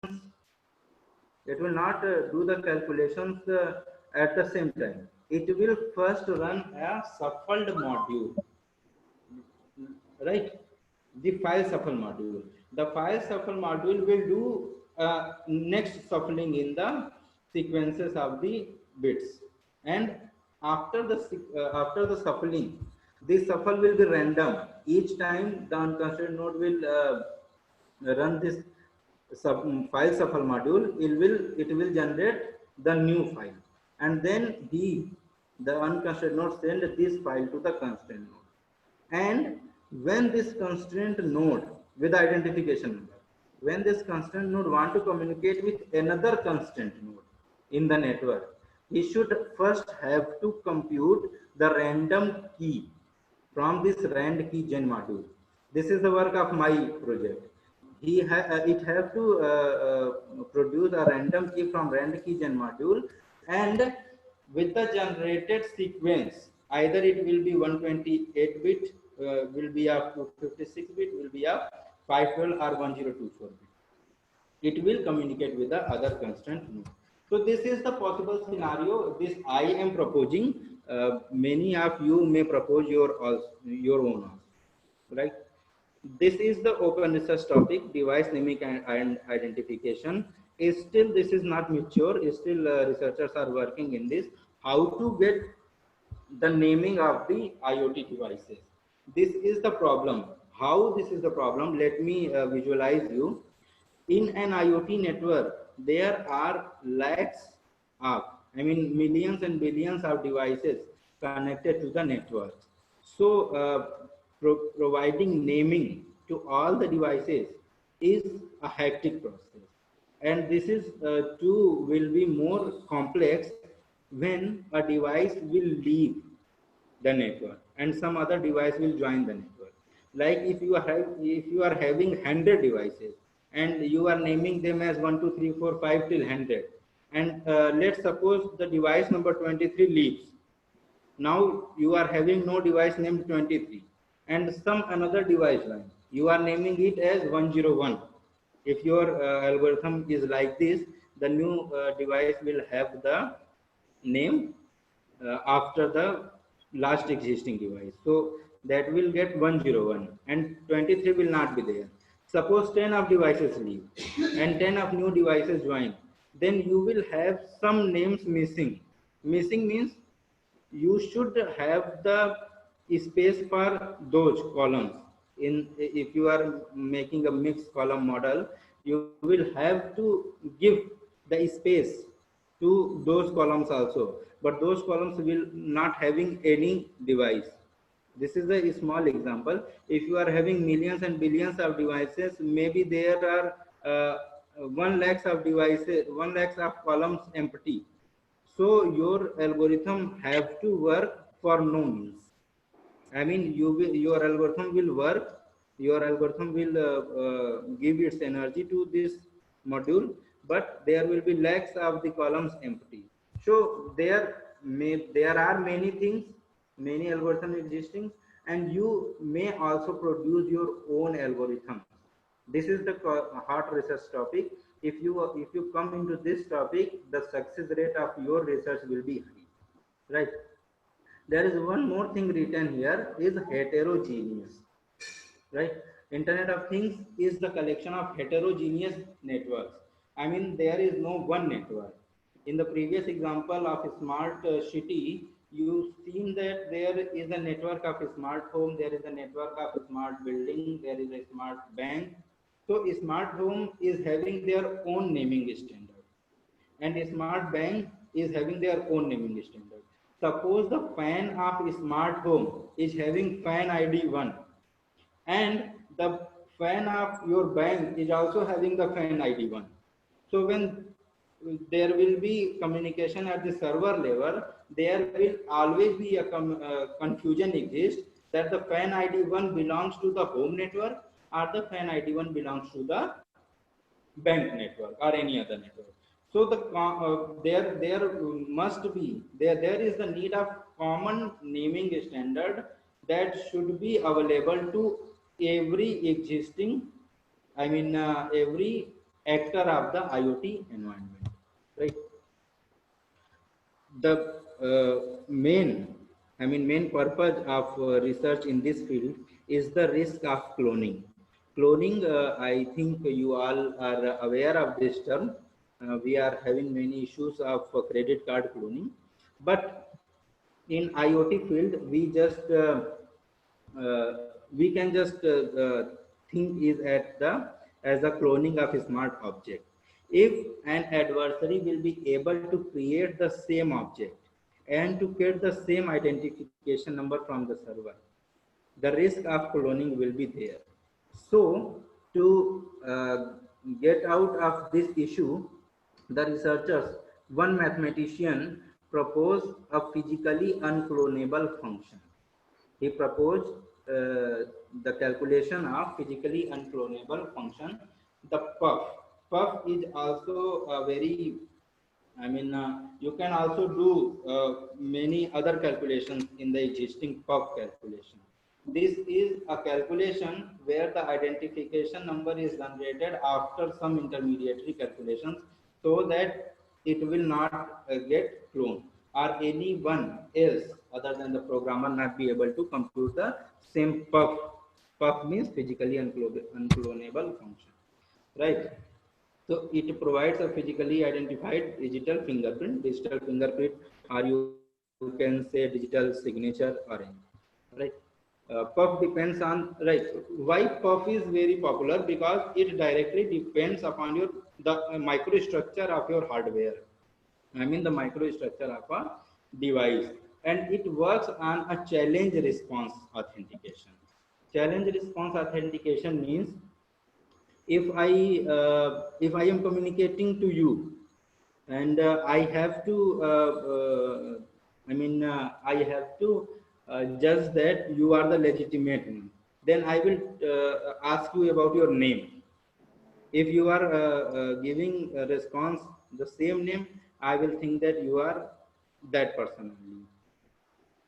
it will not do the calculations at the same time. It will first run a shuffled module, right? The file shuffle module. The file shuffle module will do next shuffling in the sequences of the bits, and after the shuffling, this shuffle will be random. Each time the unconstrained node will run this file shuffle module, it will generate the new file, and then the unconstrained node send this file to the constraint node. And when this constraint node with identification number, when this constraint node want to communicate with another constraint node in the network, he should first have to compute the random key from this rand key gen module. This is the work of my project. It have to produce a random key from rand key gen module, and with the generated sequence, either it will be 128 bit, will be of 256 bit, will be of 512 or 1024 bit. It will communicate with the other constraint node. So this is the possible scenario. This I am proposing. Many of you may propose your own also, right? This is the open research topic, device naming and identification. Is still, this is not mature. Still, researchers are working in this. How to get the naming of the IoT devices. This is the problem. How this is the problem? Let me visualize you. In an IoT network, there are lakhs of, I mean, millions and billions of devices connected to the network. So, providing naming to all the devices is a hectic process, and this is too will be more complex when a device will leave the network and some other device will join the network. Like if you are having 100 devices and you are naming them as 1 2 3 4 5 till 100, and let's suppose the device number 23 leaves. Now you are having no device named 23, and some another device line, you are naming it as 101. If your algorithm is like this, the new device will have the name after the last existing device. So that will get 101 and 23 will not be there. Suppose 10 of devices leave and 10 of new devices join, then you will have some names missing. Missing means you should have the space for those columns. In if you are making a mixed column model, you will have to give the space to those columns also, but those columns will not having any device. This is a small example. If you are having millions and billions of devices, maybe there are 1 lakhs of devices, 1 lakhs of columns empty. So your algorithm have to work for no means. I mean, your algorithm will work. Your algorithm will give its energy to this module, but there will be lakhs of the columns empty. So there are many things, many algorithms existing, and you may also produce your own algorithms. This is the hot research topic. If you come into this topic, the success rate of your research will be high, right? There is one more thing written here, is heterogeneous, right? Internet of things is the collection of heterogeneous networks. I mean, there is no one network. In the previous example of a smart city, you've seen that there is a network of a smart home, there is a network of a smart building, there is a smart bank. So a smart home is having their own naming standard, and a smart bank is having their own naming standard. Suppose the fan of a smart home is having fan ID 1, and the fan of your bank is also having the fan ID 1. So when there will be communication at the server level, there will always be a confusion exist that the fan ID 1 belongs to the home network or the fan ID 1 belongs to the bank network or any other network. So there must be there is the need of common naming standard that should be available to every existing, I mean every actor of the IoT environment, right? The main purpose of research in this field is the risk of cloning. Cloning, I think you all are aware of this term. We are having many issues of credit card cloning, but in IoT field, we can just think is at the as a cloning of a smart object. If an adversary will be able to create the same object and to get the same identification number from the server, the risk of cloning will be there. So to get out of this issue, the researchers, one mathematician proposed a physically unclonable function. He proposed the calculation of physically unclonable function, the puff. Puff is also a very, you can also do many other calculations in the existing puff calculation. This is a calculation where the identification number is generated after some intermediary calculations so that it will not get cloned or anyone else other than the programmer not be able to compute the same puff. Puff means physically unclonable function, right? So it provides a physically identified digital fingerprint, or you can say digital signature array, right? Puff depends on, right? Why puff is very popular? Because it directly depends upon the microstructure of your hardware. The microstructure of a device, and it works on a challenge response authentication. Challenge response authentication means if I am communicating to you and I have to I have to judge that you are the legitimate one, then I will ask you about your name. If you are giving a response the same name, I will think that you are that person only,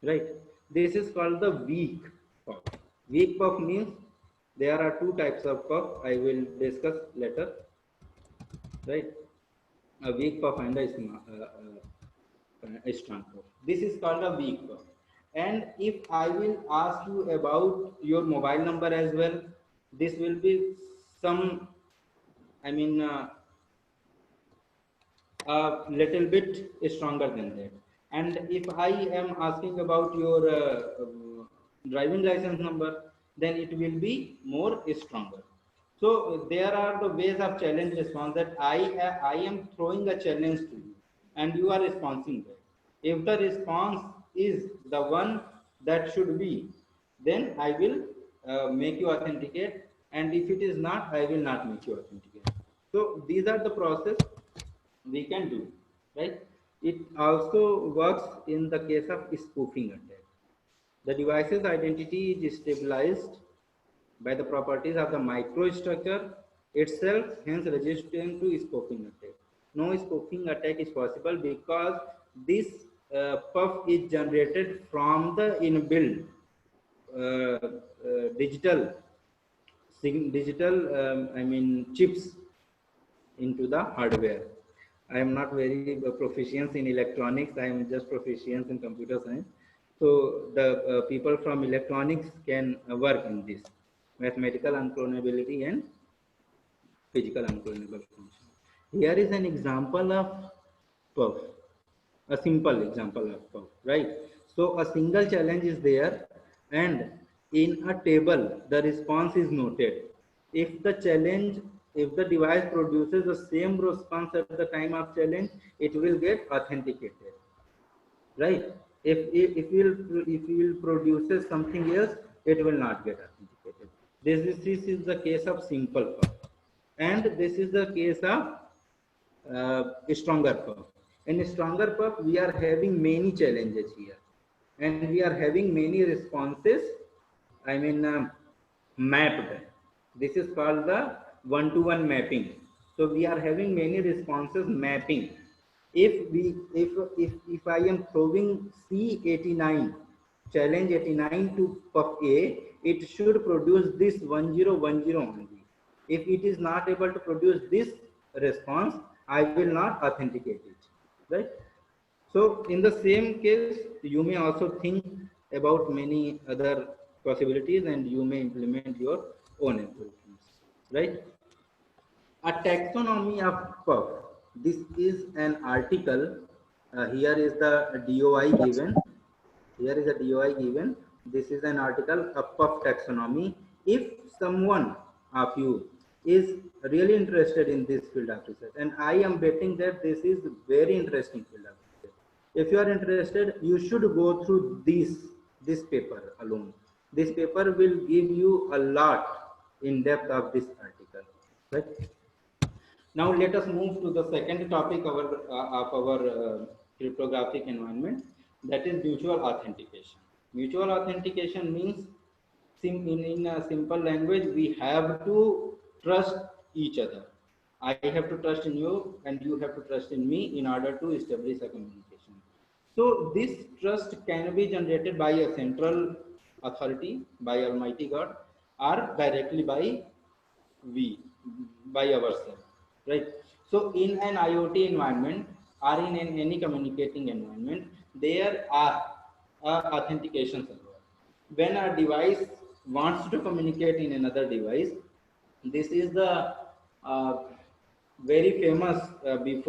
right? This is called the weak puff. Weak puff means there are two types of puff I will discuss later, right? A weak puff and a strong puff. This is called a weak puff. And if I will ask you about your mobile number as well, this will be some, I mean, a little bit stronger than that. And if I am asking about your driving license number, then it will be more stronger. So there are the ways of challenge response that I am throwing a challenge to you, and you are responding back. If the response is the one that should be, then I will make you authenticate, and if it is not, I will not make you authenticate. So these are the process we can do, right? It also works in the case of spoofing attack. The device's identity is stabilized by the properties of the microstructure itself, hence resistant to spoofing attack. No spoofing attack is possible because this puff is generated from the inbuilt digital chips into the hardware. I am not very proficient in electronics. I am just proficient in computer science. So the people from electronics can work in this mathematical unclonability and physical unclonable function. Here is an example of puff, a simple example of puff, right? So a single challenge is there, and in a table, the response is noted. If the device produces the same response at the time of challenge, it will get authenticated, right? If you will produces something else, it will not get authenticated. This is the case of simple puff, and this is the case of stronger puff. In stronger puff, we are having many challenges here, and we are having many responses. Mapped. This is called the one-to-one mapping. So we are having many responses mapping. If I am throwing C89 challenge 89 to puff A, it should produce this 1010 only. If it is not able to produce this, response, I will not authenticate it, right? So in the same case, you may also think about many other possibilities and you may implement your own algorithms, right? A taxonomy of puff. This is an article. Here is the DOI given. Here is a DOI given. This is an article, a puff taxonomy. If someone of you is really interested in this field of research, and I am betting that this is very interesting field of research. If you are interested, you should go through this paper alone. This paper will give you a lot in depth of this article, right? Now let us move to the second topic of our cryptographic environment, that is mutual authentication. Mutual authentication means, in a simple language, we have to trust each other. I have to trust in you and you have to trust in me in order to establish a communication. So this trust can be generated by a central authority, by Almighty God, or directly by we, by ourselves, right? So in an IoT environment or in any communicating environment, there are authentication server. When a device wants to communicate in another device, this is the uh, very famous before